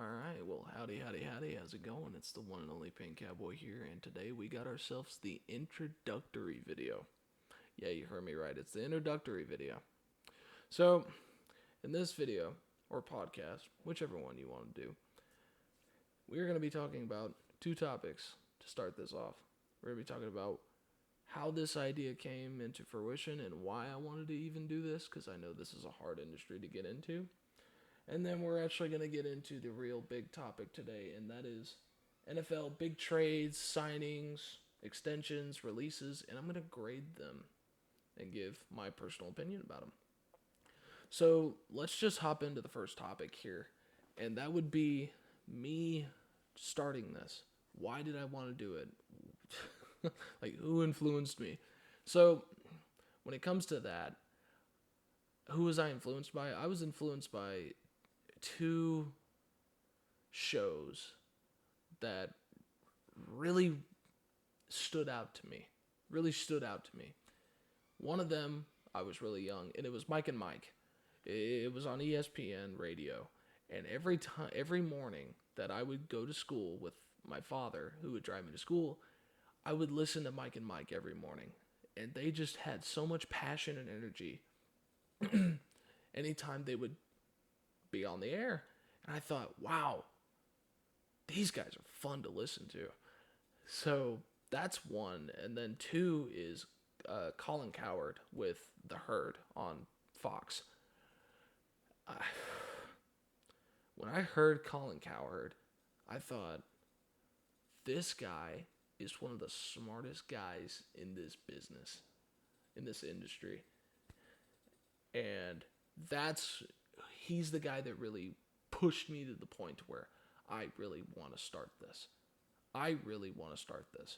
Alright, well, howdy, howdy, howdy, how's it going? It's the one and only Pink Cowboy here, and today we got ourselves the introductory video. Yeah, you heard me right, it's the introductory video. So, in this video, or podcast, whichever one you want to do, we're going to be talking about two topics to start this off. We're going to be talking about how this idea came into fruition and why I wanted to even do this, because I know this is a hard industry to get into. And then we're actually going to get into the real big topic today, and that is NFL big trades, signings, extensions, releases, and I'm going to grade them and give my personal opinion about them. So let's just hop into the first topic here, and that would be me starting this. Why did I want to do it? Like, who influenced me? So, when it comes to that, who was I influenced by? I was influenced by two shows that really stood out to me. Really stood out to me. One of them, I was really young, and it was Mike and Mike. It was on ESPN radio, and every morning that I would go to school with my father, who would drive me to school, I would listen to Mike and Mike every morning, and they just had so much passion and energy. Anytime they would be on the air, and I thought, wow, these guys are fun to listen to. So that's one, and then two is Colin Cowherd with The Herd on Fox. I, when I heard Colin Cowherd, I thought, this guy is one of the smartest guys in this business, in this industry. And he's the guy that really pushed me to the point where I really want to start this. I really want to start this.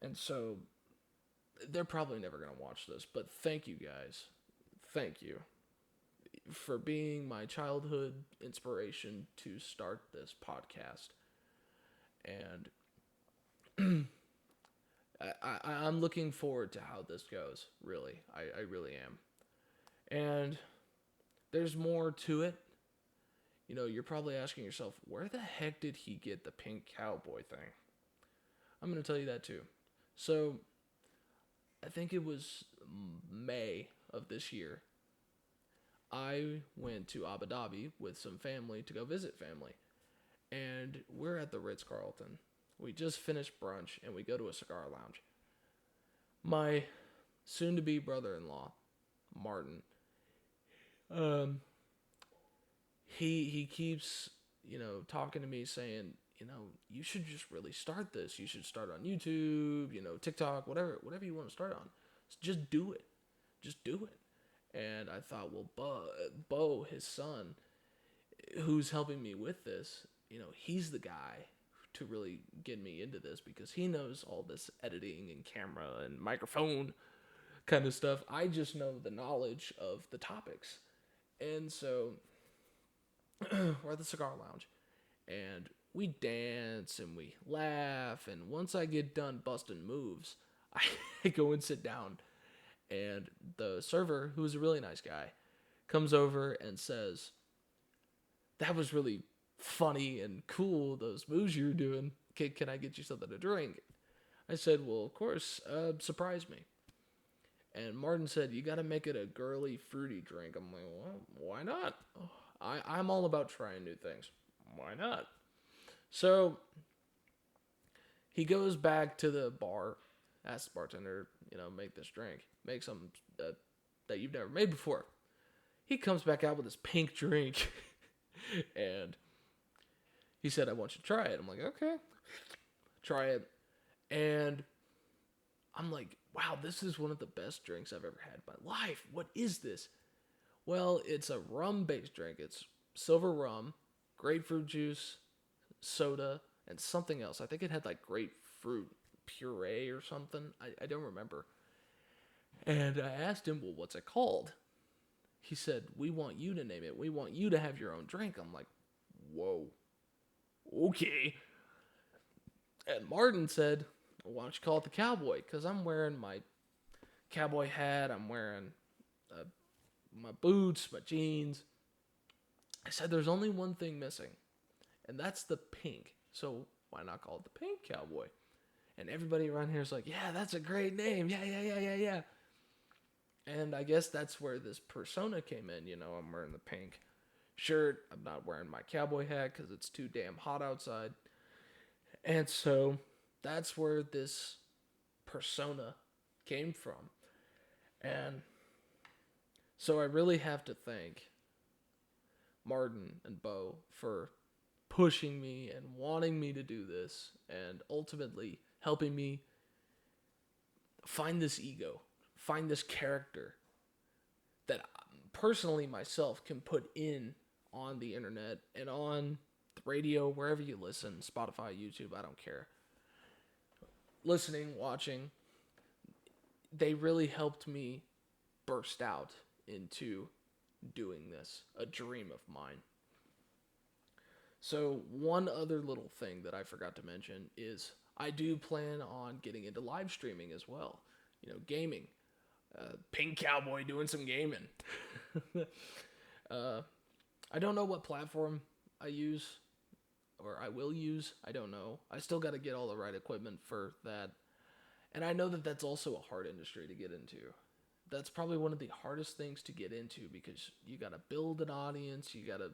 And so they're probably never going to watch this, but thank you guys. Thank you for being my childhood inspiration to start this podcast. And I'm looking forward to how this goes, really. I really am. And there's more to it. You know, you're probably asking yourself, where the heck did he get the pink cowboy thing? I'm going to tell you that too. So, I think it was May of this year. I went to Abu Dhabi with some family to go visit family. And we're at the Ritz-Carlton. We just finished brunch and we go to a cigar lounge. My soon-to-be brother-in-law, Martin, he keeps, talking to me saying, you should just really start this. You should start on YouTube, TikTok, whatever you want to start on. Just do it. Just do it. And I thought, well, Bo, his son, who's helping me with this, he's the guy to really get me into this because he knows all this editing and camera and microphone kind of stuff. I just know the knowledge of the topics. And so we're at the cigar lounge and we dance and we laugh. And once I get done busting moves, I go and sit down. And the server, who's a really nice guy, comes over and says, that was really funny and cool, those moves you were doing. Can I get you something to drink? I said, well, of course, surprise me. And Martin said, you got to make it a girly, fruity drink. I'm like, well, why not? I'm all about trying new things. Why not? So he goes back to the bar, asks the bartender, make this drink. Make something that you've never made before. He comes back out with this pink drink. And he said, I want you to try it. I'm like, okay. Try it. And I'm like, wow, this is one of the best drinks I've ever had in my life. What is this? Well, it's a rum-based drink. It's silver rum, grapefruit juice, soda, and something else. I think it had like grapefruit puree or something. I don't remember. And I asked him, well, what's it called? He said, we want you to name it. We want you to have your own drink. I'm like, whoa. Okay. And Martin said, well, why don't you call it the Cowboy? Because I'm wearing my cowboy hat. I'm wearing my boots, my jeans. I said, there's only one thing missing. And that's the pink. So why not call it the Pink Cowboy? And everybody around here is like, yeah, that's a great name. Yeah, yeah, yeah, yeah, yeah. And I guess that's where this persona came in. I'm wearing the pink shirt. I'm not wearing my cowboy hat because it's too damn hot outside. And so that's where this persona came from. And so I really have to thank Martin and Bo for pushing me and wanting me to do this and ultimately helping me find this ego, find this character that personally myself can put in on the internet and on the radio, wherever you listen, Spotify, YouTube, I don't care. Listening, watching, they really helped me burst out into doing this, a dream of mine. So, one other little thing that I forgot to mention is I do plan on getting into live streaming as well. Gaming. Pink Cowboy doing some gaming. I don't know what platform I use or I will use. I don't know. I still got to get all the right equipment for that. And I know that that's also a hard industry to get into. That's probably one of the hardest things to get into because you got to build an audience, you got to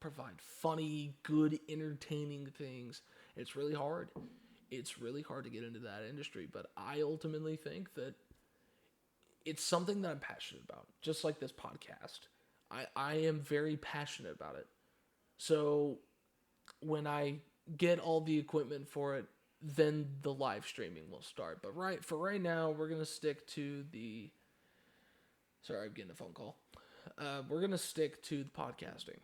provide funny, good, entertaining things. It's really hard. It's really hard to get into that industry, but I ultimately think that it's something that I'm passionate about, just like this podcast. I am very passionate about it. So when I get all the equipment for it, then the live streaming will start. But right now, we're gonna stick to the. Sorry, I'm getting a phone call. We're gonna stick to the podcasting.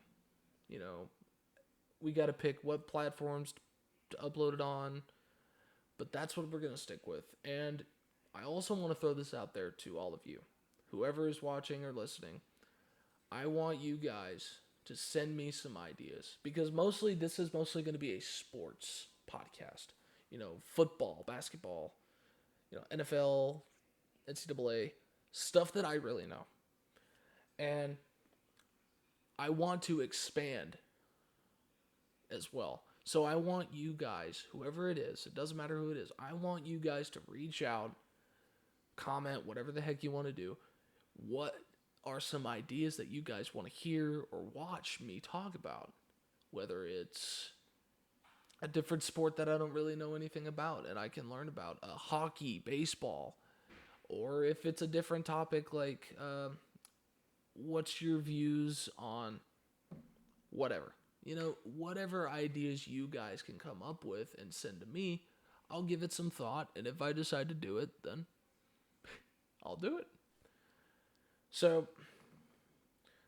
We got to pick what platforms to upload it on, but that's what we're gonna stick with. And I also want to throw this out there to all of you, whoever is watching or listening. I want you guys to send me some ideas because this is mostly going to be a sports podcast. Football, basketball, NFL, NCAA, stuff that I really know. And I want to expand as well. So I want you guys, whoever it is, it doesn't matter who it is, I want you guys to reach out, comment, whatever the heck you want to do. What are some ideas that you guys want to hear or watch me talk about? Whether it's a different sport that I don't really know anything about and I can learn about, hockey, baseball, or if it's a different topic like what's your views on whatever. Whatever ideas you guys can come up with and send to me, I'll give it some thought, and if I decide to do it, then I'll do it. So,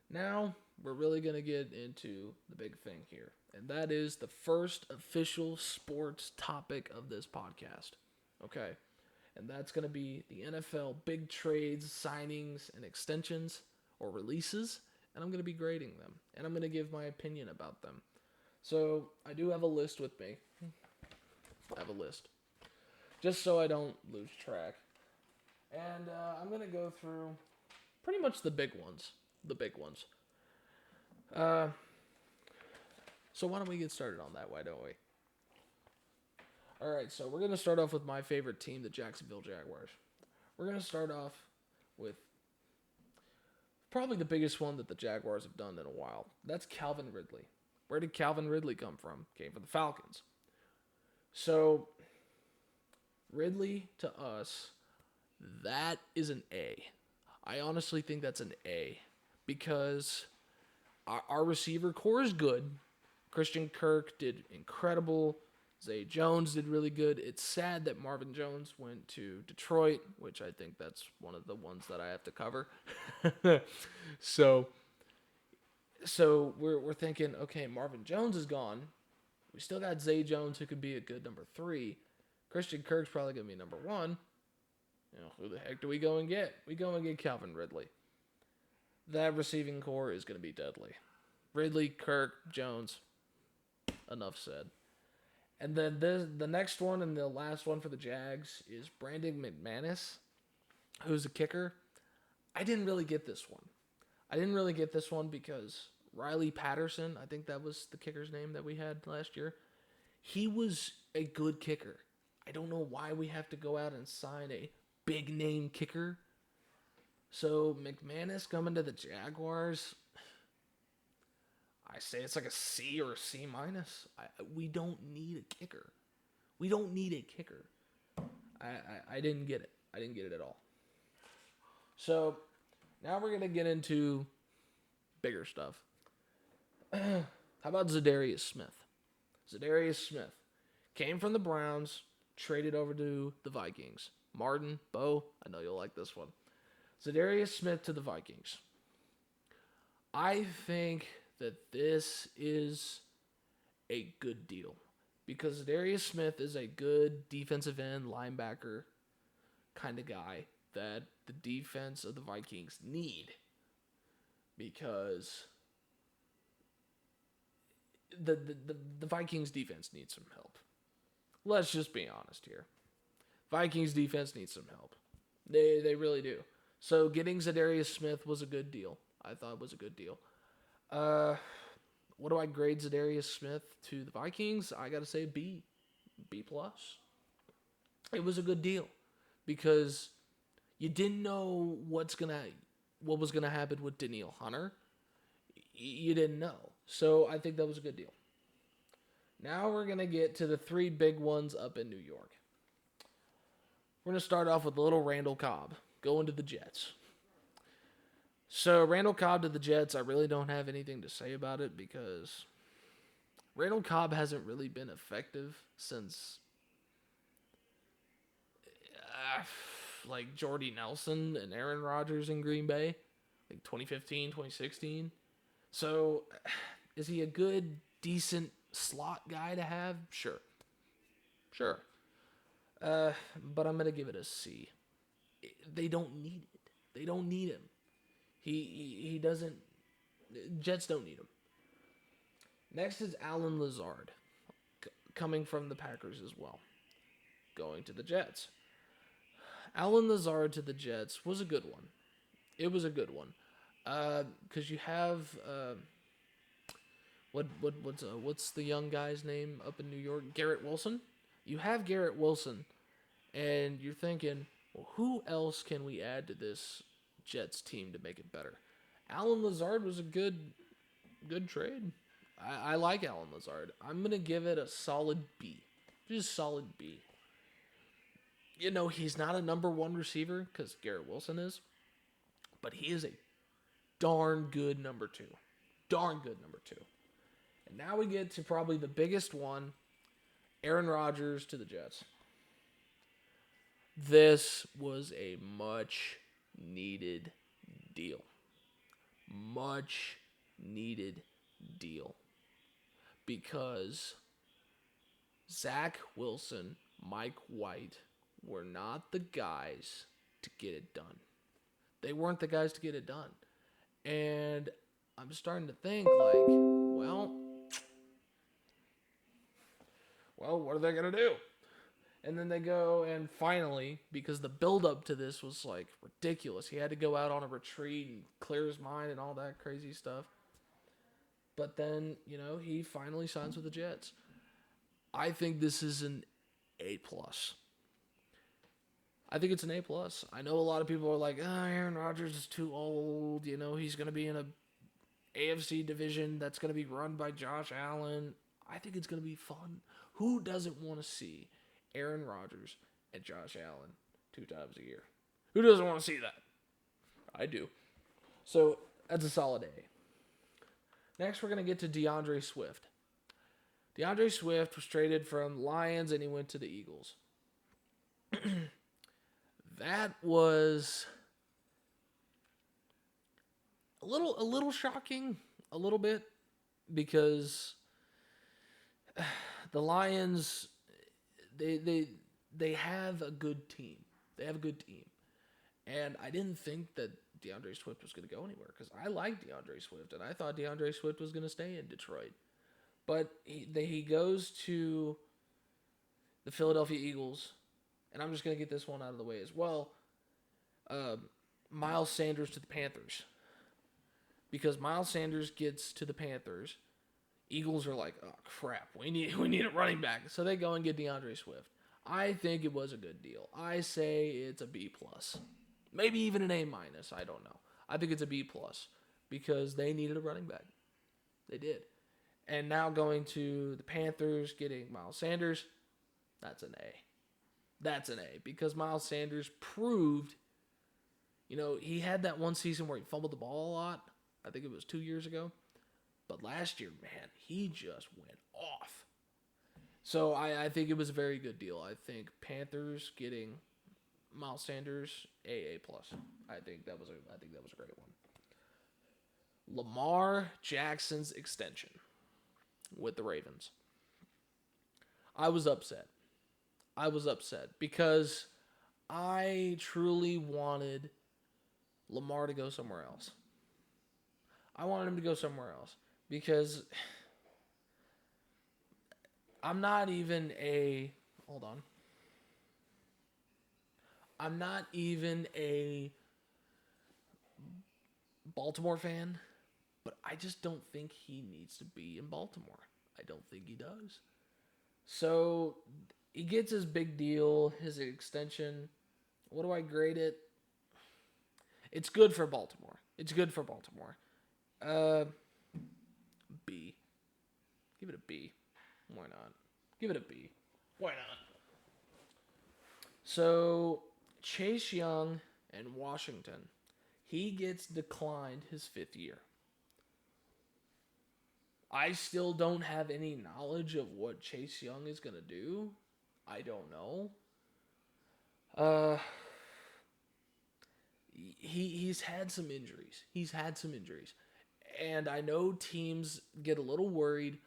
now we're really going to get into the big thing here, and that is the first official sports topic of this podcast. Okay? And that's going to be the NFL big trades, signings, and extensions or releases, and I'm going to be grading them, and I'm going to give my opinion about them. So, I do have a list with me. I have a list. Just so I don't lose track. And I'm going to go through pretty much the big ones. The big ones. So why don't we get started on that? Why don't we? Alright, so we're going to start off with my favorite team, the Jacksonville Jaguars. We're going to start off with probably the biggest one that the Jaguars have done in a while. That's Calvin Ridley. Where did Calvin Ridley come from? Came from the Falcons. So, Ridley to us, that is an A. I honestly think that's an A because our receiver core is good. Christian Kirk did incredible. Zay Jones did really good. It's sad that Marvin Jones went to Detroit, which I think that's one of the ones that I have to cover. So we're thinking, okay, Marvin Jones is gone. We still got Zay Jones, who could be a good number 3. Christian Kirk's probably going to be number 1. Who the heck do we go and get? We go and get Calvin Ridley. That receiving core is going to be deadly. Ridley, Kirk, Jones. Enough said. And then the next one and the last one for the Jags is Brandon McManus, who's a kicker. I didn't really get this one. Because Riley Patterson, I think that was the kicker's name that we had last year. He was a good kicker. I don't know why we have to go out and sign a big name kicker. So McManus coming to the Jaguars, I say it's like a C or a C minus. We don't need a kicker. We don't need a kicker. I didn't get it. I didn't get it at all. So now we're gonna get into bigger stuff. How about Zadarius Smith? Zadarius Smith came from the Browns, traded over to the Vikings. Martin, Bo, I know you'll like this one. Zadarius Smith to the Vikings. I think that this is a good deal because Zadarius Smith is a good defensive end linebacker kind of guy that the defense of the Vikings need because the Vikings defense needs some help. Let's just be honest here. Vikings defense needs some help. They really do. So getting Zadarius Smith was a good deal. I thought it was a good deal. What do I grade Zadarius Smith to the Vikings? I got to say B. B+. It was a good deal because you didn't know what was gonna happen with Danielle Hunter. You didn't know. So I think that was a good deal. Now we're going to get to the three big ones up in New York. We're going to start off with little Randall Cobb going to the Jets. So Randall Cobb to the Jets, I really don't have anything to say about it because Randall Cobb hasn't really been effective since like Jordy Nelson and Aaron Rodgers in Green Bay, like 2015, 2016. So is he a good, decent slot guy to have? Sure. But I'm going to give it a C. They don't need it. They don't need him. He doesn't. Jets don't need him. Next is Alan Lazard, coming from the Packers as well, going to the Jets. Alan Lazard to the Jets was a good one. It was a good one. Because you have what's the young guy's name up in New York? Garrett Wilson. You have Garrett Wilson, and you're thinking, well, who else can we add to this Jets team to make it better? Alan Lazard was a good trade. I like Alan Lazard. I'm gonna give it a solid B, just solid B. You know, he's not a number one receiver because Garrett Wilson is, but he is a darn good number two. And now we get to probably the biggest one, Aaron Rodgers to the Jets. This was a much needed deal. Much needed deal. Because Zach Wilson, Mike White were not the guys to get it done. They weren't the guys to get it done. And I'm starting to think, like, well, what are they going to do? And then they go and finally, because the build-up to this was, like, ridiculous. He had to go out on a retreat and clear his mind and all that crazy stuff. But then, you know, he finally signs with the Jets. I think this is an A+. I think it's an A+. I know a lot of people are like, Aaron Rodgers is too old. You know, he's going to be in a AFC division that's going to be run by Josh Allen. I think it's going to be fun. Who doesn't want to see Aaron Rodgers and Josh Allen 2 times a year? Who doesn't want to see that? I do. So that's a solid A. Next, we're going to get to DeAndre Swift. DeAndre Swift was traded from Lions and he went to the Eagles. That was a little shocking, a little bit, because the Lions, they have a good team. And I didn't think that DeAndre Swift was going to go anywhere because I like DeAndre Swift, and I thought DeAndre Swift was going to stay in Detroit. But he goes to the Philadelphia Eagles, and I'm just going to get this one out of the way as well. Miles Sanders to the Panthers. because Miles Sanders gets to the Panthers. Eagles are like, oh crap, we need a running back, so they go and get DeAndre Swift. I think it was a good deal. I say it's a B plus, maybe even an A minus. I don't know. I think it's a B plus because they needed a running back. They did, and now going to the Panthers, getting Miles Sanders, that's an A. That's an A because Miles Sanders proved, he had that one season where he fumbled the ball a lot. I think it was 2 years ago. But last year, man, he just went off. So I think it was a very good deal. I think Panthers getting Miles Sanders, A plus. I think that was a great one. Lamar Jackson's extension with the Ravens. I was upset because I truly wanted Lamar to go somewhere else. I wanted him to go somewhere else because I'm not even a Baltimore fan, but I just don't think he needs to be in Baltimore. I don't think he does. So he gets his big deal, his extension. What do I grade it? It's good for Baltimore. B. Give it a B. Why not? Give it a B. Why not? So, Chase Young and Washington. He gets declined his 5th year. I still don't have any knowledge of what Chase Young is going to do. I don't know. He's had some injuries. And I know teams get a little worried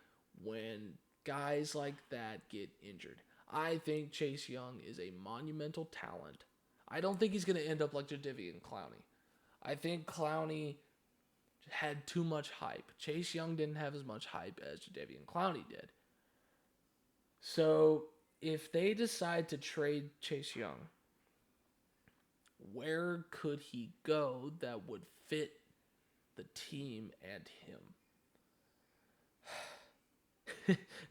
when guys like that get injured. I think Chase Young is a monumental talent. I don't think he's going to end up like Jadeveon Clowney. I think Clowney had too much hype. Chase Young didn't have as much hype as Jadeveon Clowney did. So if they decide to trade Chase Young, where could he go that would fit the team and him?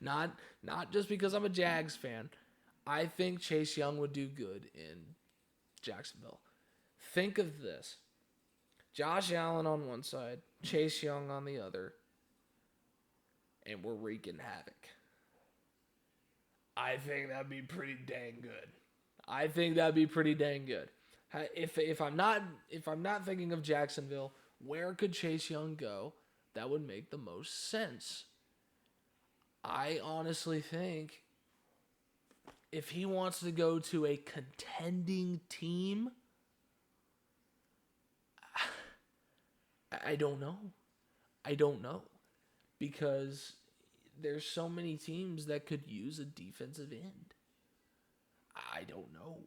Not just because I'm a Jags fan. I think Chase Young would do good in Jacksonville. Think of this. Josh Allen on one side, Chase Young on the other, and we're wreaking havoc. I think that'd be pretty dang good. If I'm not thinking of Jacksonville, where could Chase Young go that would make the most sense? I honestly think if he wants to go to a contending team, I don't know. Because there's so many teams that could use a defensive end. I don't know.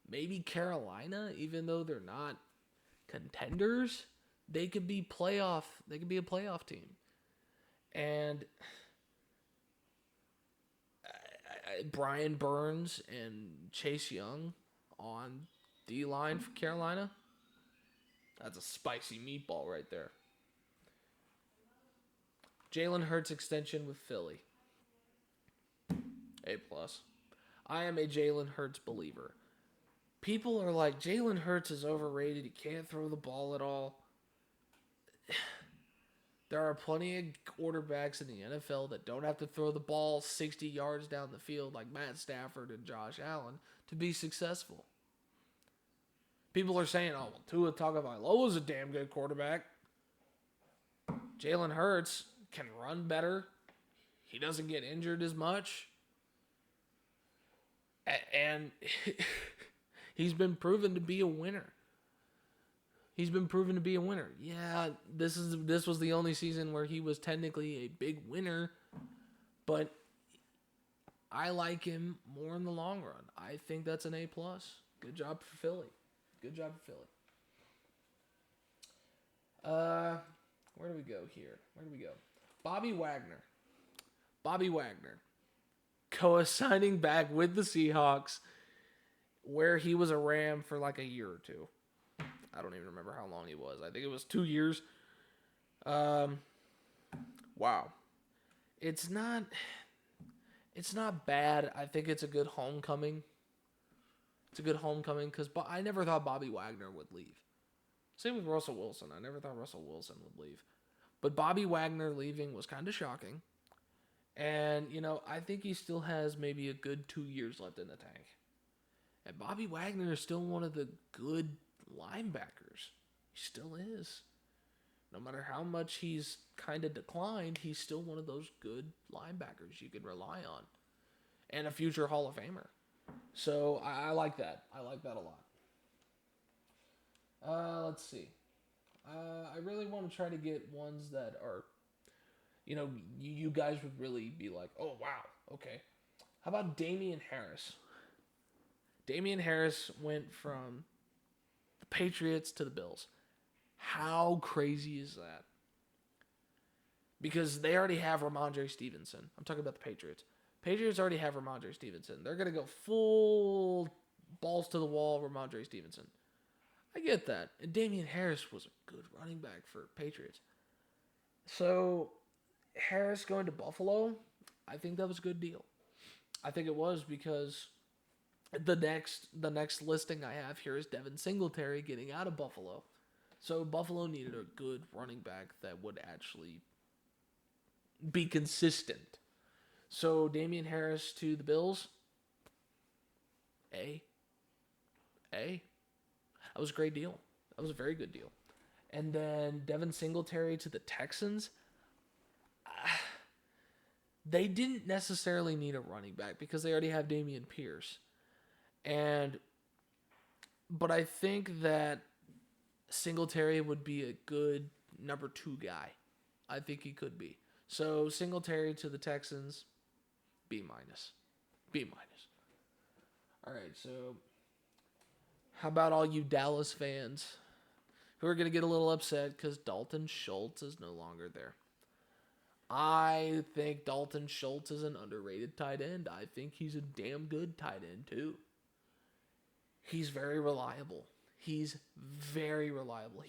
Maybe Carolina, even though they're not contenders, they could be a playoff team. And Brian Burns and Chase Young on D-line for Carolina, that's a spicy meatball right there. Jalen Hurts extension with Philly. A+. I am a Jalen Hurts believer. People are like, Jalen Hurts is overrated. He can't throw the ball at all. There are plenty of quarterbacks in the NFL that don't have to throw the ball 60 yards down the field like Matt Stafford and Josh Allen to be successful. People are saying, oh, well, Tua Tagovailoa is a damn good quarterback. Jalen Hurts can run better. He doesn't get injured as much. And he's been proven to be a winner. Yeah, this was the only season where he was technically a big winner, but I like him more in the long run. I think that's an A+. Good job for Philly. Where do we go here? Bobby Wagner. Co-signing back with the Seahawks, where he was a Ram for like a year or two. I don't even remember how long he was. I think it was 2 years. Um, wow. It's not. It's not bad. I think it's a good homecoming. It's a good homecoming because I never thought Bobby Wagner would leave. Same with Russell Wilson. I never thought Russell Wilson would leave. But Bobby Wagner leaving was kind of shocking. And, I think he still has maybe a good 2 years left in the tank. And Bobby Wagner is still one of the good linebackers. He still is. No matter how much he's kind of declined, he's still one of those good linebackers you can rely on. And a future Hall of Famer. So I like that. I like that a lot. Let's see. I really want to try to get ones that are, you guys would really be like, oh, wow, okay. How about Damian Harris? Damian Harris went from the Patriots to the Bills. How crazy is that? Because they already have Ramondre Stevenson. I'm talking about the Patriots. Patriots already have Ramondre Stevenson. They're going to go full balls to the wall Ramondre Stevenson. I get that. And Damian Harris was a good running back for Patriots. So, Harris going to Buffalo, I think that was a good deal. I think it was because the next listing I have here is Devin Singletary getting out of Buffalo. So, Buffalo needed a good running back that would actually be consistent. So, Damian Harris to the Bills. That was a great deal. That was a very good deal. And then Devin Singletary to the Texans. They didn't necessarily need a running back because they already have Dameon Pierce. But I think that Singletary would be a good number 2 guy. I think he could be. So Singletary to the Texans, B minus. B minus. All right, so how about all you Dallas fans who are going to get a little upset because Dalton Schultz is no longer there? I think Dalton Schultz is an underrated tight end. I think he's a damn good tight end, too. He's very reliable. He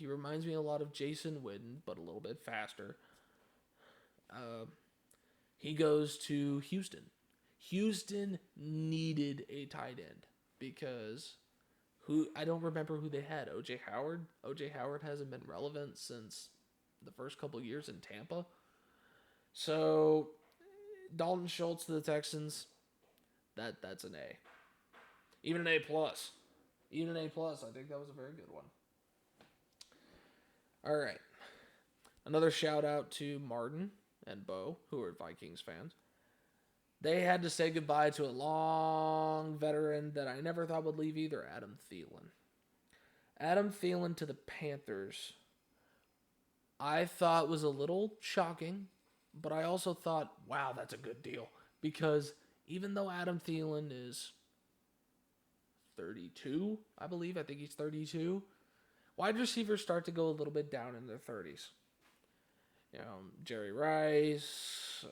reminds me a lot of Jason Witten, but a little bit faster. He goes to Houston. Houston needed a tight end because I don't remember who they had. O.J. Howard? O.J. Howard hasn't been relevant since the first couple of years in Tampa. So, Dalton Schultz to the Texans, that's an A. Even an A+. Even an A+. I think that was a very good one. All right. Another shout out to Martin and Bo, who are Vikings fans. They had to say goodbye to a long veteran that I never thought would leave either, Adam Thielen. Adam Thielen to the Panthers, I thought was a little shocking, but I also thought, wow, that's a good deal. Because even though Adam Thielen is 32, I think he's 32, wide receivers start to go a little bit down in their 30s. Jerry Rice,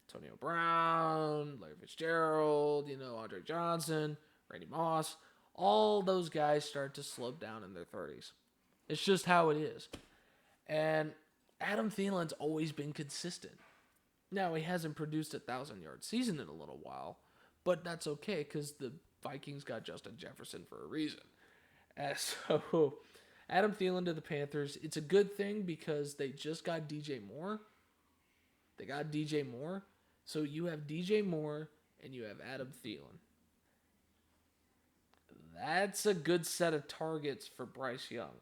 Antonio Brown, Larry Fitzgerald, Andre Johnson, Randy Moss. All those guys start to slow down in their 30s. It's just how it is. And Adam Thielen's always been consistent. Now, he hasn't produced a 1,000-yard season in a little while, but that's okay because the Vikings got Justin Jefferson for a reason. So, Adam Thielen to the Panthers, it's a good thing because they just got DJ Moore. So you have DJ Moore and you have Adam Thielen. That's a good set of targets for Bryce Young.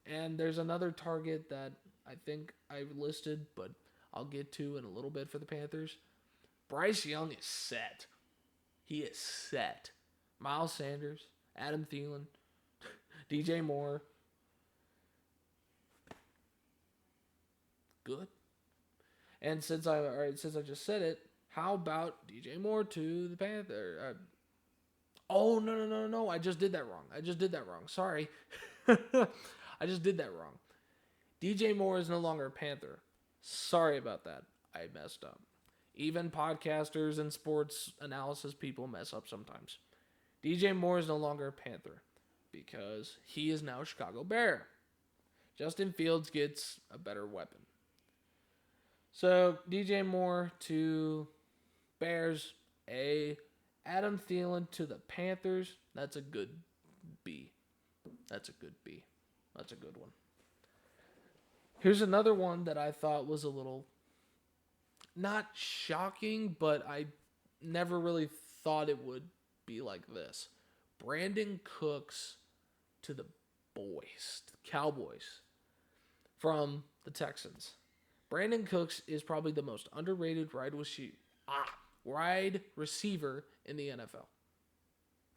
And there's another target that I think I've listed, but I'll get to in a little bit for the Panthers. Bryce Young is set. He is set. Miles Sanders, Adam Thielen, DJ Moore. Good. And since I just said it, how about DJ Moore to the Panther? No. I just did that wrong. Sorry. I just did that wrong. DJ Moore is no longer a Panther. Sorry about that. I messed up. Even podcasters and sports analysis people mess up sometimes. DJ Moore is no longer a Panther because he is now a Chicago Bear. Justin Fields gets a better weapon. So DJ Moore to Bears A. Adam Thielen to the Panthers. That's a good B. That's a good B. That's a good one. Here's another one that I thought was a little not shocking, but I never really thought it would be like this. Brandon Cooks to the boys, to the Cowboys from the Texans. Brandon Cooks is probably the most underrated wide receiver in the NFL.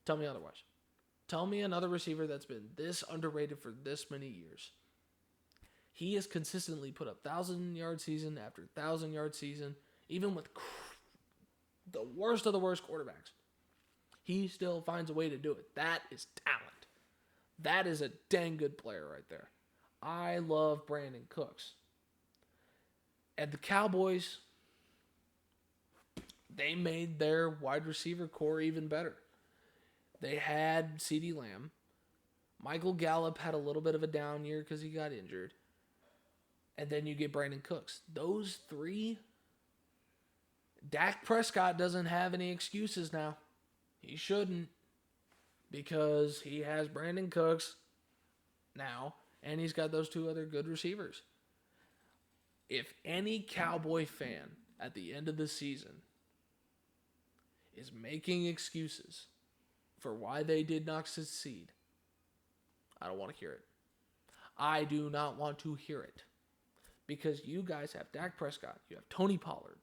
Tell me otherwise. Tell me another receiver that's been this underrated for this many years. He has consistently put up 1,000-yard season after 1,000-yard season, even with the worst of the worst quarterbacks. He still finds a way to do it. That is talent. That is a dang good player right there. I love Brandon Cooks. And the Cowboys, they made their wide receiver core even better. They had CeeDee Lamb. Michael Gallup had a little bit of a down year because he got injured. And then you get Brandon Cooks. Those three, Dak Prescott doesn't have any excuses now. He shouldn't, because he has Brandon Cooks now, and he's got those two other good receivers. If any Cowboy fan at the end of the season is making excuses for why they did not succeed, I don't want to hear it. I do not want to hear it. Because you guys have Dak Prescott, you have Tony Pollard,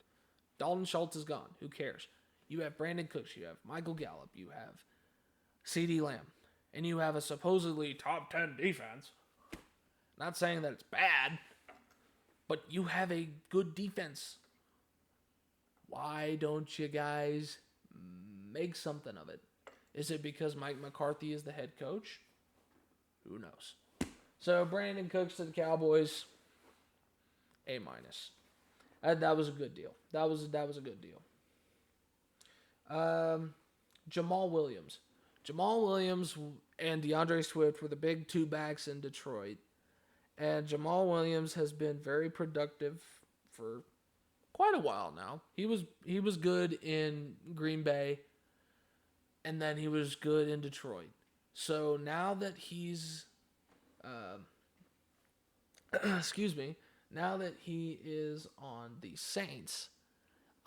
Dalton Schultz is gone, who cares? You have Brandon Cooks, you have Michael Gallup, you have CeeDee Lamb, and you have a supposedly top 10 defense. Not saying that it's bad, but you have a good defense. Why don't you guys make something of it? Is it because Mike McCarthy is the head coach? Who knows? So Brandon Cooks to the Cowboys, A-. That was a good deal. That was a good deal. Jamal Williams. Jamal Williams and DeAndre Swift were the big two backs in Detroit. And Jamal Williams has been very productive for quite a while now. He was good in Green Bay, and then he was good in Detroit. So now that he's now that he is on the Saints,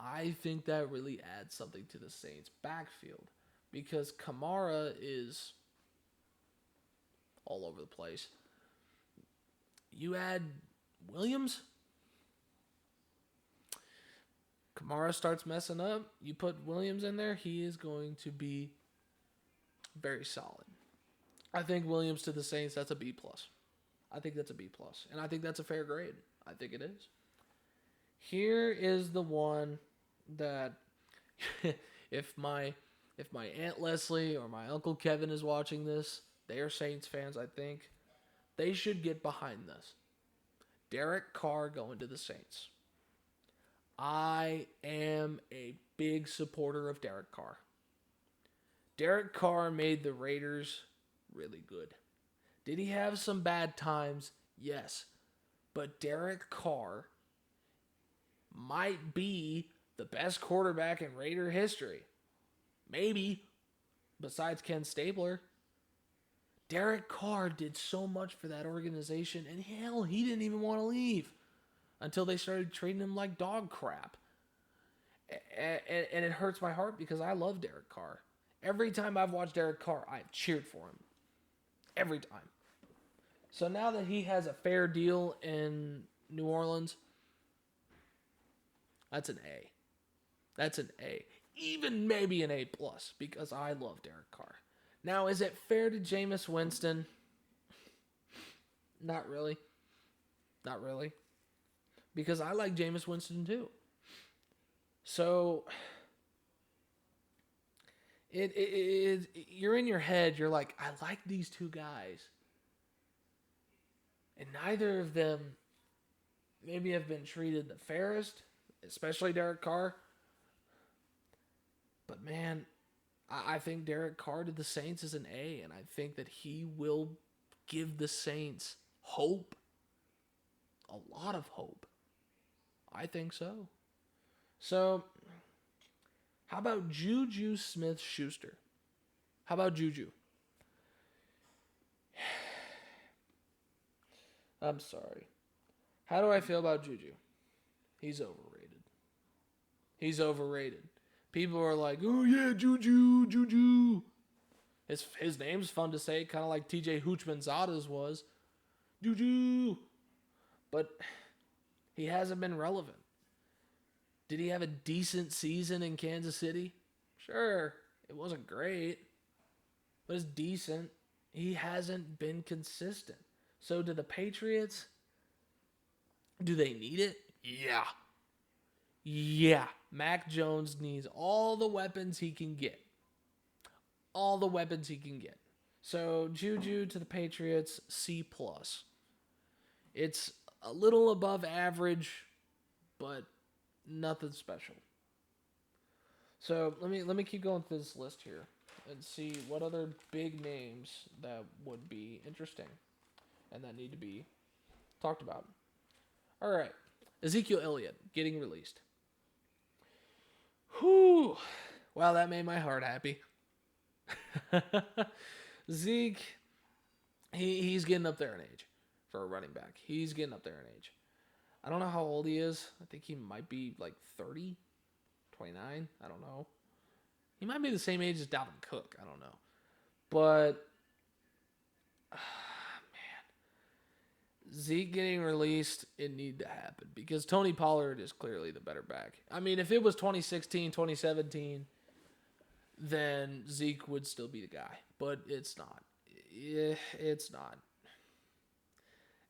I think that really adds something to the Saints' backfield, because Kamara is all over the place. You add Williams, Kamara starts messing up, you put Williams in there, he is going to be very solid. I think Williams to the Saints, that's a B+. I think that's a B+. And I think that's a fair grade. I think it is. Here is the one that if my Aunt Leslie or my Uncle Kevin is watching this, they are Saints fans, I think. They should get behind this. Derek Carr going to the Saints. I am a big supporter of Derek Carr. Derek Carr made the Raiders really good. Did he have some bad times? Yes. But Derek Carr might be the best quarterback in Raider history. Maybe. Besides Ken Stabler. Derek Carr did so much for that organization, and hell, he didn't even want to leave until they started treating him like dog crap. And it hurts my heart because I love Derek Carr. Every time I've watched Derek Carr, I've cheered for him. Every time. So now that he has a fair deal in New Orleans, that's an A. That's an A. Even maybe an A+, because I love Derek Carr. Now, is it fair to Jameis Winston? Not really. Not really. Because I like Jameis Winston too. So, you're in your head, you're like, I like these two guys. And neither of them maybe have been treated the fairest, especially Derek Carr. But man, I think Derek Carr to the Saints is an A, and I think that he will give the Saints hope, a lot of hope. I think so. So, how about Juju Smith Schuster? How about Juju? I'm sorry. How do I feel about Juju? He's overrated. He's overrated. People are like, oh yeah, Juju, Juju. His name's fun to say, kind of like TJ Houchmanzada's was. Juju. But he hasn't been relevant. Did he have a decent season in Kansas City? Sure. It wasn't great, but it's decent. He hasn't been consistent. So do the Patriots, do they need it? Yeah. Yeah. Mac Jones needs all the weapons he can get. All the weapons he can get. So Juju to the Patriots, C+. It's a little above average, but nothing special. So let me keep going through this list here and see what other big names that would be interesting and that need to be talked about. All right. Ezekiel Elliott getting released. Whew. Wow, that made my heart happy. Zeke, he's getting up there in age for a running back. He's getting up there in age. I don't know how old he is. I think he might be like 30, 29. I don't know. He might be the same age as Dalvin Cook. I don't know. But, man. Zeke getting released, it need to happen. Because Tony Pollard is clearly the better back. I mean, if it was 2016, 2017, then Zeke would still be the guy. But it's not. It's not.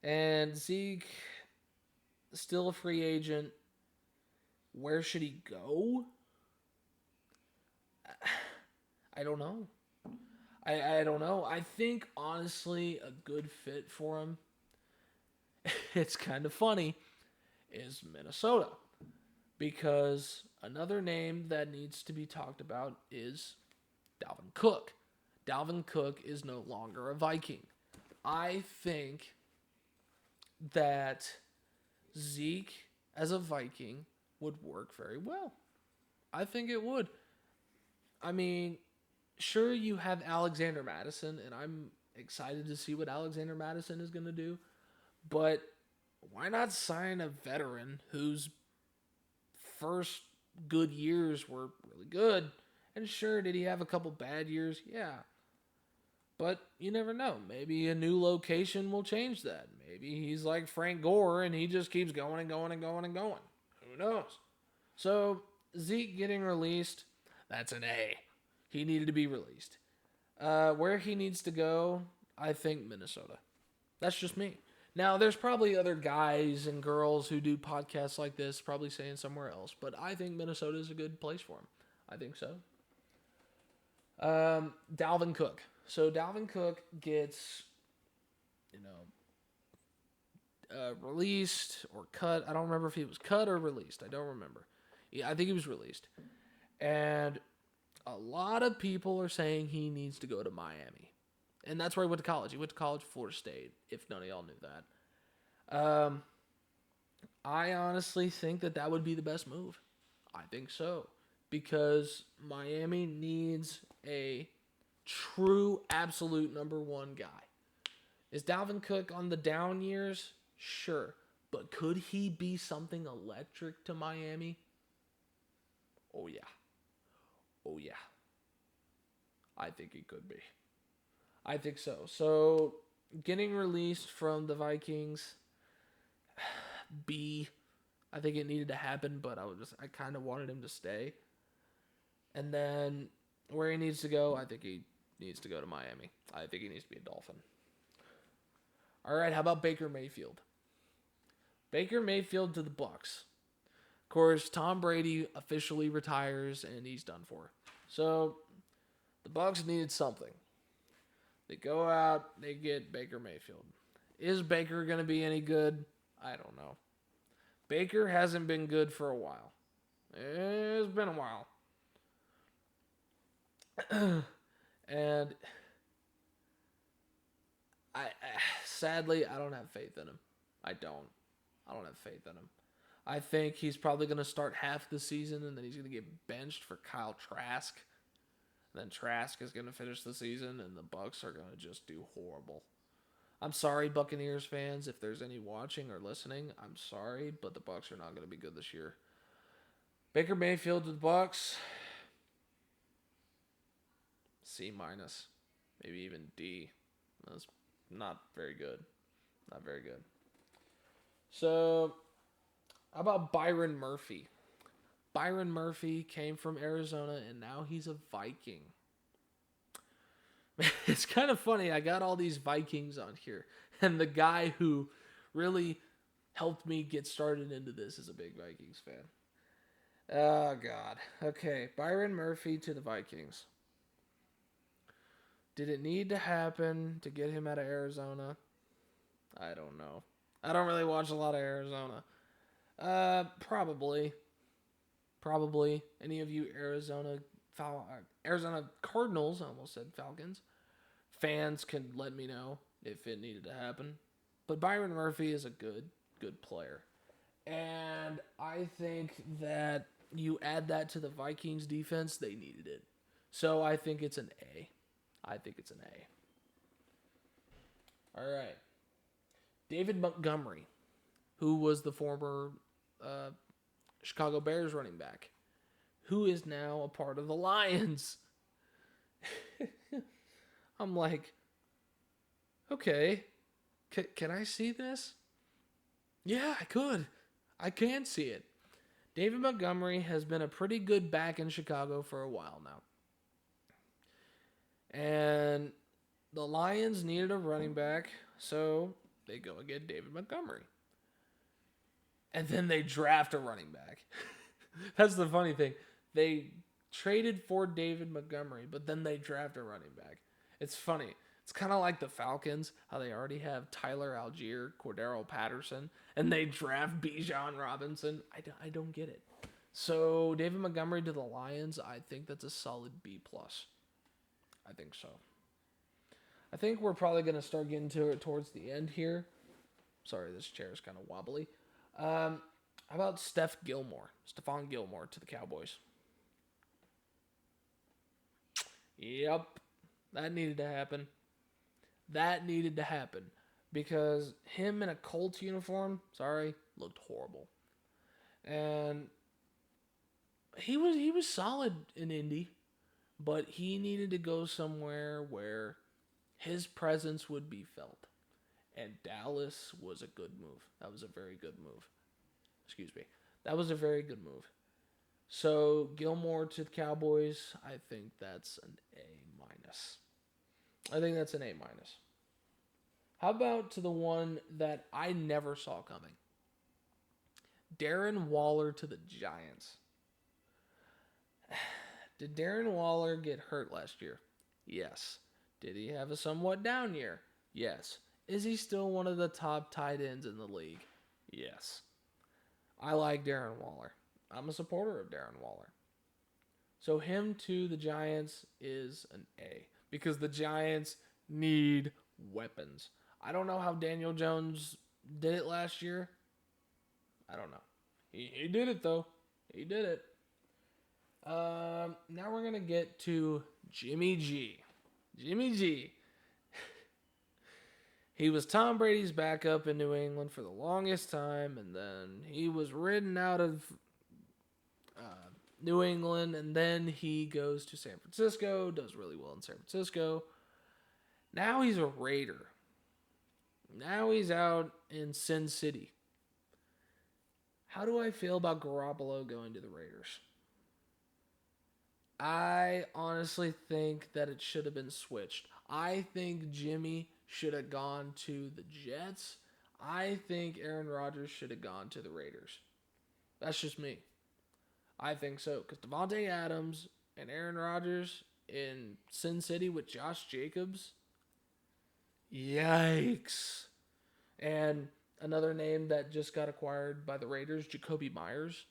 And Zeke, still a free agent. Where should he go? I don't know. I don't know. I think, honestly, a good fit for him, it's kind of funny, is Minnesota. Because another name that needs to be talked about is Dalvin Cook. Dalvin Cook is no longer a Viking. I think that Zeke as a Viking would work very well. I think it would. I mean, sure, you have Alexander Madison, and I'm excited to see what Alexander Madison is going to do. But why not sign a veteran whose first good years were really good? And sure, did he have a couple bad years? Yeah. But you never know. Maybe a new location will change that. Maybe he's like Frank Gore and he just keeps going and going and going and going. Who knows? So, Zeke getting released, that's an A. He needed to be released. Where he needs to go, I think Minnesota. That's just me. Now, there's probably other guys and girls who do podcasts like this, probably saying somewhere else. But I think Minnesota is a good place for him. I think so. Dalvin Cook. So Dalvin Cook gets, released or cut. I don't remember if he was cut or released. I don't remember. Yeah, I think he was released. And a lot of people are saying he needs to go to Miami. And that's where he went to college. He went to college at Florida State, if none of y'all knew that. I honestly think that would be the best move. I think so. Because Miami needs a true, absolute number one guy. Is Dalvin Cook on the down years? Sure. But could he be something electric to Miami? Oh, yeah. Oh, yeah. I think he could be. I think so. So, getting released from the Vikings, B. I think it needed to happen, but I kind of wanted him to stay. And then, where he needs to go, I think he needs to go to Miami. I think he needs to be a Dolphin. All right, how about Baker Mayfield? Baker Mayfield to the Bucs. Of course, Tom Brady officially retires, and he's done for. So, the Bucs needed something. They go out, they get Baker Mayfield. Is Baker going to be any good? I don't know. Baker hasn't been good for a while. It's been a while. And I sadly I don't have faith in him. I don't. I don't have faith in him. I think he's probably going to start half the season and then he's going to get benched for Kyle Trask. Then Trask is going to finish the season and the Bucks are going to just do horrible. I'm sorry, Buccaneers fans, if there's any watching or listening. I'm sorry, but the Bucks are not going to be good this year. Baker Mayfield to the Bucks, C minus, maybe even D. That's not very good. Not very good. So, how about Byron Murphy? Byron Murphy came from Arizona and now he's a Viking. It's kind of funny. I got all these Vikings on here, and the guy who really helped me get started into this is a big Vikings fan. Oh, God. Okay, Byron Murphy to the Vikings. Did it need to happen to get him out of Arizona? I don't know. I don't really watch a lot of Arizona. Probably. Probably. Any of you Arizona Cardinals, I almost said Falcons, fans can let me know if it needed to happen. But Byron Murphy is a good player. And I think that you add that to the Vikings defense, they needed it. So I think it's an A. I think it's an A. All right. David Montgomery, who was the former Chicago Bears running back, who is now a part of the Lions. I'm like, okay, can I see this? Yeah, I could. I can see it. David Montgomery has been a pretty good back in Chicago for a while now. And the Lions needed a running back, so they go and get David Montgomery. And then they draft a running back. That's the funny thing. They traded for David Montgomery, but then they draft a running back. It's funny. It's kind of like the Falcons, how they already have Tyler Algier, Cordero Patterson, and they draft Bijan Robinson. I don't get it. So David Montgomery to the Lions, I think that's a solid B+. I think so. I think we're probably going to start getting to it towards the end here. Sorry, this chair is kind of wobbly. How about Stephon Gilmore to the Cowboys? Yep, that needed to happen. That needed to happen because him in a Colts uniform, looked horrible. And he was solid in Indy, but he needed to go somewhere where his presence would be felt. And Dallas was a good move. That was a very good move. Excuse me. That was a very good move. So Gilmore to the Cowboys, I think that's an A-. I think that's an A-. How about to the one that I never saw coming? Darren Waller to the Giants. Did Darren Waller get hurt last year? Yes. Did he have a somewhat down year? Yes. Is he still one of the top tight ends in the league? Yes. I like Darren Waller. I'm a supporter of Darren Waller. So him to the Giants is an A because the Giants need weapons. I don't know how Daniel Jones did it last year. I don't know. He did it, though. He did it. Now we're going to get to Jimmy G. Jimmy G. He was Tom Brady's backup in New England for the longest time, and then he was ridden out of New England, and then he goes to San Francisco, does really well in San Francisco. Now he's a Raider. Now he's out in Sin City. How do I feel about Garoppolo going to the Raiders? I honestly think that it should have been switched. I think Jimmy should have gone to the Jets. I think Aaron Rodgers should have gone to the Raiders. That's just me. I think so. Because Devontae Adams and Aaron Rodgers in Sin City with Josh Jacobs. Yikes. And another name that just got acquired by the Raiders, Jacoby Myers.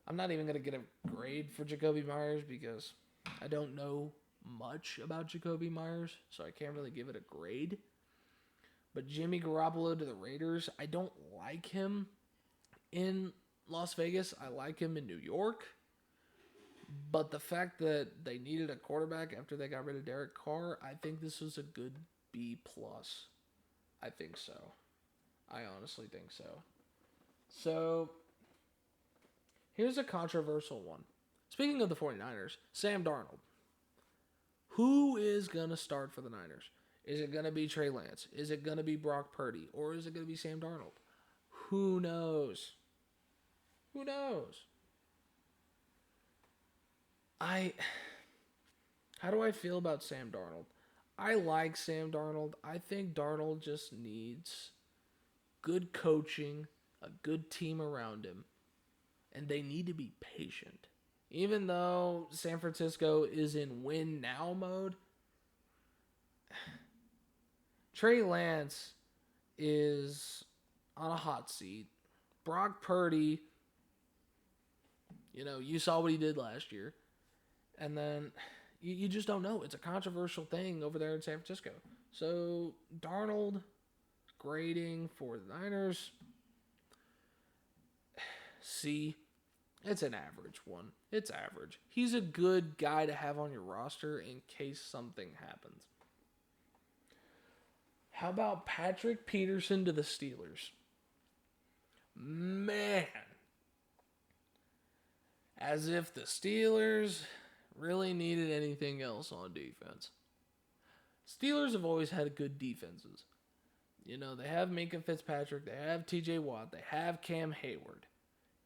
I'm not even going to get a grade for Jacoby Myers because I don't know much about Jacoby Myers, so I can't really give it a grade. But Jimmy Garoppolo to the Raiders, I don't like him in Las Vegas. I like him in New York. But the fact that they needed a quarterback after they got rid of Derek Carr, I think this was a good B plus. I think so. I honestly think so. So here's a controversial one. Speaking of the 49ers, Sam Darnold. Who is going to start for the Niners? Is it going to be Trey Lance? Is it going to be Brock Purdy? Or is it going to be Sam Darnold? Who knows? Who knows? How do I feel about Sam Darnold? I like Sam Darnold. I think Darnold just needs good coaching, a good team around him, and they need to be patient. Even though San Francisco is in win now mode, Trey Lance is on a hot seat. Brock Purdy, you saw what he did last year. And then you just don't know. It's a controversial thing over there in San Francisco. So Darnold grading for the Niners, C. It's an average one. It's average. He's a good guy to have on your roster in case something happens. How about Patrick Peterson to the Steelers? Man. As if the Steelers really needed anything else on defense. Steelers have always had good defenses. They have Minka Fitzpatrick, they have TJ Watt, they have Cam Hayward.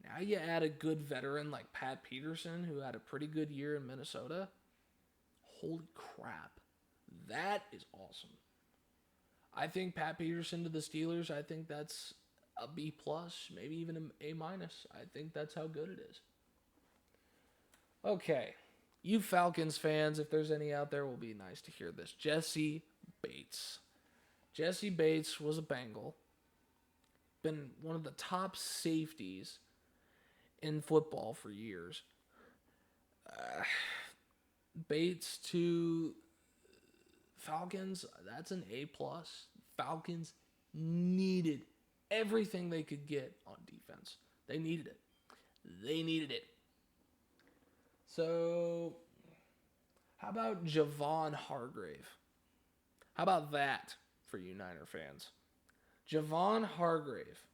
Now you add a good veteran like Pat Peterson, who had a pretty good year in Minnesota. Holy crap. That is awesome. I think Pat Peterson to the Steelers, I think that's a B+, maybe even an A-. I think that's how good it is. Okay. You Falcons fans, if there's any out there, will be nice to hear this. Jesse Bates. Jesse Bates was a Bengal. Been one of the top safeties in football for years. Bates to Falcons, that's an A+. Falcons needed everything they could get on defense. They needed it. So, how about Javon Hargrave? How about that for you Niner fans? Javon Hargrave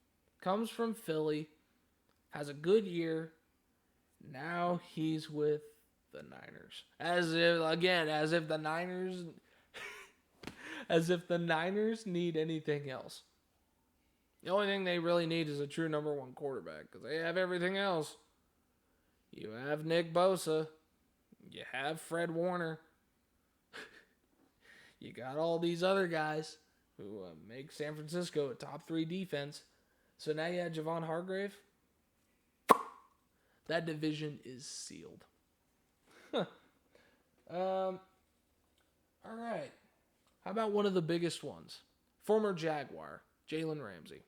comes from Philly, has a good year. Now he's with the Niners. As if the Niners need anything else. The only thing they really need is a true number one quarterback because they have everything else. You have Nick Bosa. You have Fred Warner. You got all these other guys who make San Francisco a top 3 defense. So now you have Javon Hargrave. That division is sealed. All right. How about one of the biggest ones? Former Jaguar, Jalen Ramsey.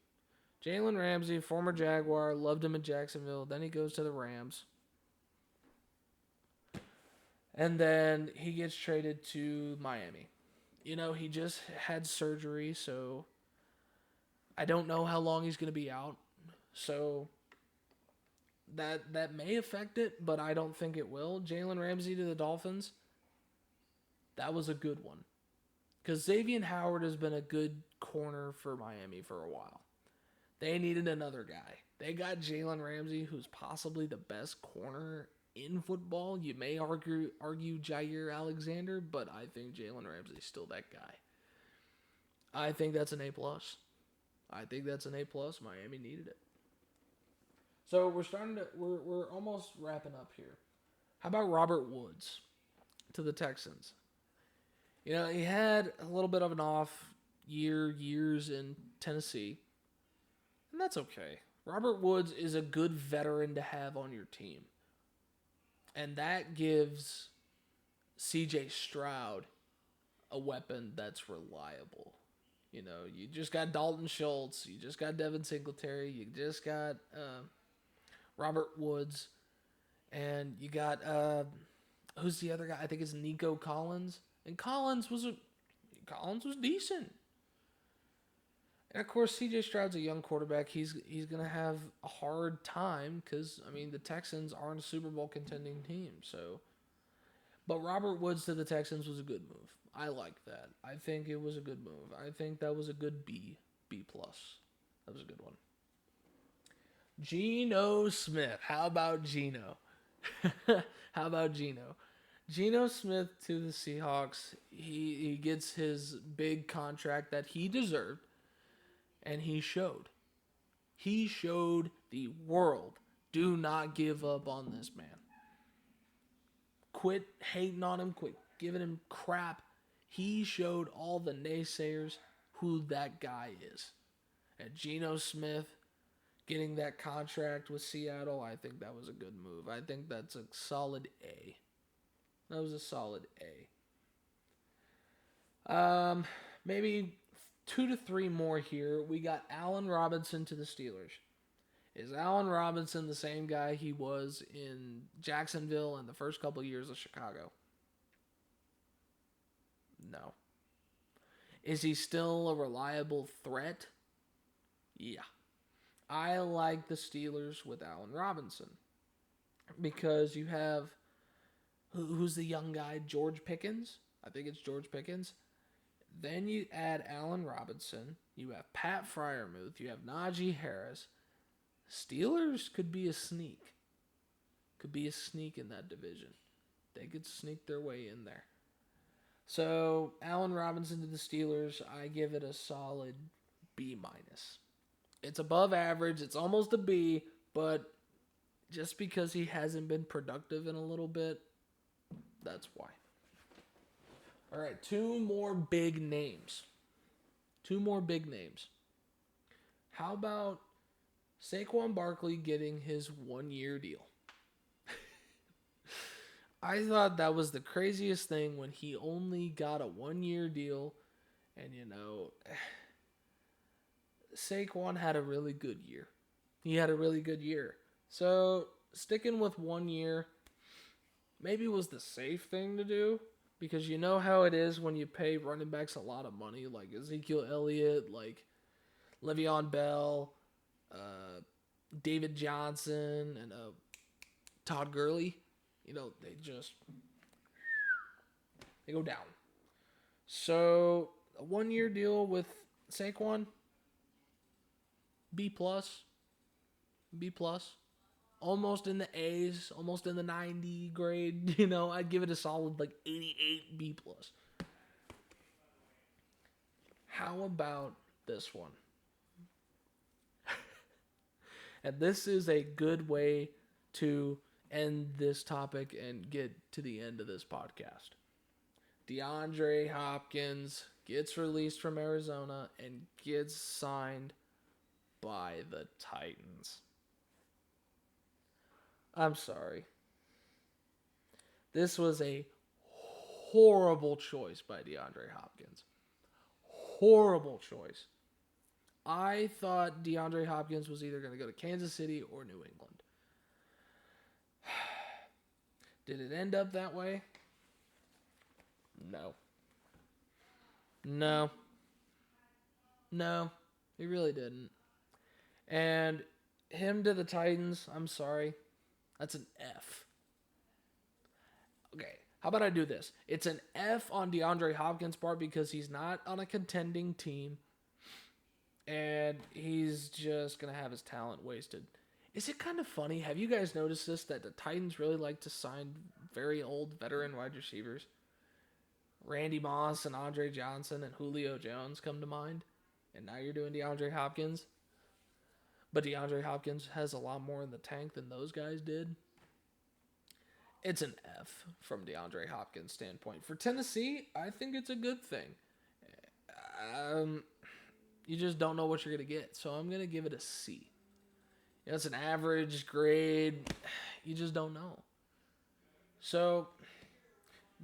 Jalen Ramsey, former Jaguar, loved him in Jacksonville. Then he goes to the Rams. And then he gets traded to Miami. He just had surgery, so I don't know how long he's going to be out. So that may affect it, but I don't think it will. Jalen Ramsey to the Dolphins, that was a good one. Because Xavier Howard has been a good corner for Miami for a while. They needed another guy. They got Jalen Ramsey, who's possibly the best corner in football. You may argue Jair Alexander, but I think Jalen Ramsey is still that guy. I think that's an A+. Miami needed it. So we're almost wrapping up here. How about Robert Woods to the Texans? He had a little bit of an off years in Tennessee, and that's okay. Robert Woods is a good veteran to have on your team. And that gives C.J. Stroud a weapon that's reliable. You just got Dalton Schultz. You just got Devin Singletary. You just got Robert Woods. And you got who's the other guy? I think it's Nico Collins. And Collins was decent. And of course, C.J. Stroud's a young quarterback. He's gonna have a hard time because I mean the Texans aren't a Super Bowl contending team. So, but Robert Woods to the Texans was a good move. I like that. I think it was a good move. I think that was a good B plus. That was a good one. Geno Smith. How about Geno? How about Geno? Geno Smith to the Seahawks. He gets his big contract that he deserved, and he showed. He showed the world. Do not give up on this man. Quit hating on him. Quit giving him crap. He showed all the naysayers who that guy is. And Geno Smith getting that contract with Seattle, I think that was a good move. I think that's a solid A. That was a solid A. Maybe 2 to 3 more here. We got Allen Robinson to the Steelers. Is Allen Robinson the same guy he was in Jacksonville in the first couple of years of Chicago? No. Is he still a reliable threat? Yeah. I like the Steelers with Allen Robinson because you have who's the young guy? George Pickens? I think it's George Pickens. Then you add Allen Robinson. You have Pat Freiermuth. You have Najee Harris. Steelers could be a sneak. Could be a sneak in that division. They could sneak their way in there. So, Allen Robinson to the Steelers, I give it a solid B minus. It's above average. It's almost a B, but just because he hasn't been productive in a little bit, that's why. All right, 2 more big names. 2 more big names. How about Saquon Barkley getting his 1-year deal? I thought that was the craziest thing when he only got a 1-year deal. And, Saquon had a really good year. He had a really good year. So, sticking with 1 year maybe was the safe thing to do. Because you know how it is when you pay running backs a lot of money. Like Ezekiel Elliott, like Le'Veon Bell, David Johnson, and Todd Gurley. They go down. So, a 1-year deal with Saquon, B plus. B plus. Almost in the A's, almost in the 90 grade. I'd give it a solid 88 B plus. How about this one? And this is a good way to end this topic and get to the end of this podcast. DeAndre Hopkins gets released from Arizona and gets signed by the Titans. I'm sorry. This was a horrible choice by DeAndre Hopkins. Horrible choice. I thought DeAndre Hopkins was either going to go to Kansas City or New England. Did it end up that way? No. No, he really didn't. And him to the Titans, I'm sorry. That's an F. Okay, how about I do this? It's an F on DeAndre Hopkins' part because he's not on a contending team. And he's just going to have his talent wasted. Is it kind of funny? Have you guys noticed this? That the Titans really like to sign very old veteran wide receivers? Randy Moss and Andre Johnson and Julio Jones come to mind. And now you're doing DeAndre Hopkins. But DeAndre Hopkins has a lot more in the tank than those guys did. It's an F from DeAndre Hopkins' standpoint. For Tennessee, I think it's a good thing. You just don't know what you're going to get. So I'm going to give it a C. It's an average grade. You just don't know. So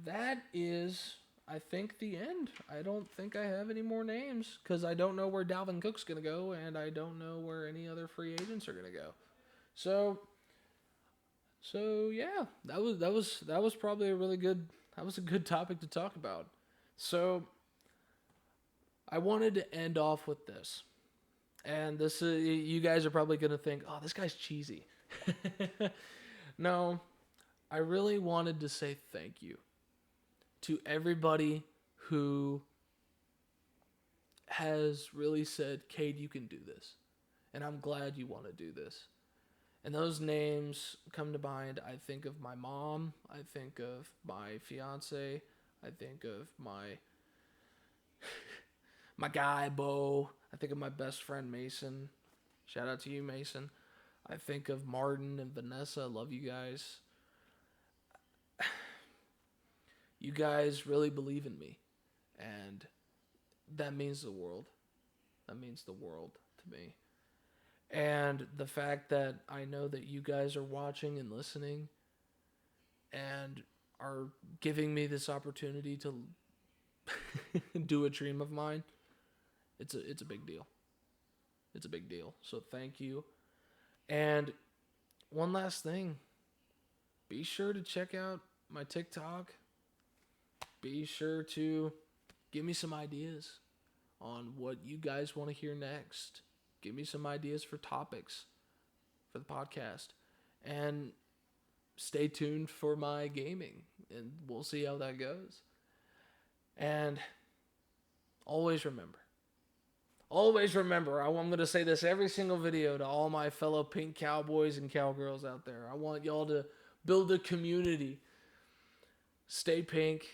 that is, I think, the end. I don't think I have any more names because I don't know where Dalvin Cook's going to go and I don't know where any other free agents are going to go. So So yeah, that was probably a really good that was a good topic to talk about. So I wanted to end off with this. And this is, you guys are probably going to think, "Oh, this guy's cheesy." No, I really wanted to say thank you to everybody who has really said, "Cade, you can do this." And I'm glad you want to do this. And those names come to mind. I think of my mom. I think of my fiance. I think of my guy Bo. I think of my best friend Mason. Shout out to you, Mason. I think of Martin and Vanessa. I love you guys. You guys really believe in me, and that means the world. That means the world to me. And the fact that I know that you guys are watching and listening and are giving me this opportunity to do a dream of mine, it's a big deal. It's a big deal. So thank you. And one last thing, be sure to check out my TikTok. Be sure to give me some ideas on what you guys want to hear next. Give me some ideas for topics for the podcast. And stay tuned for my gaming, and we'll see how that goes. And always remember, I'm going to say this every single video to all my fellow pink cowboys and cowgirls out there. I want y'all to build a community. Stay pink,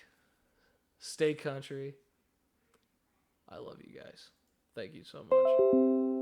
stay country. I love you guys. Thank you so much.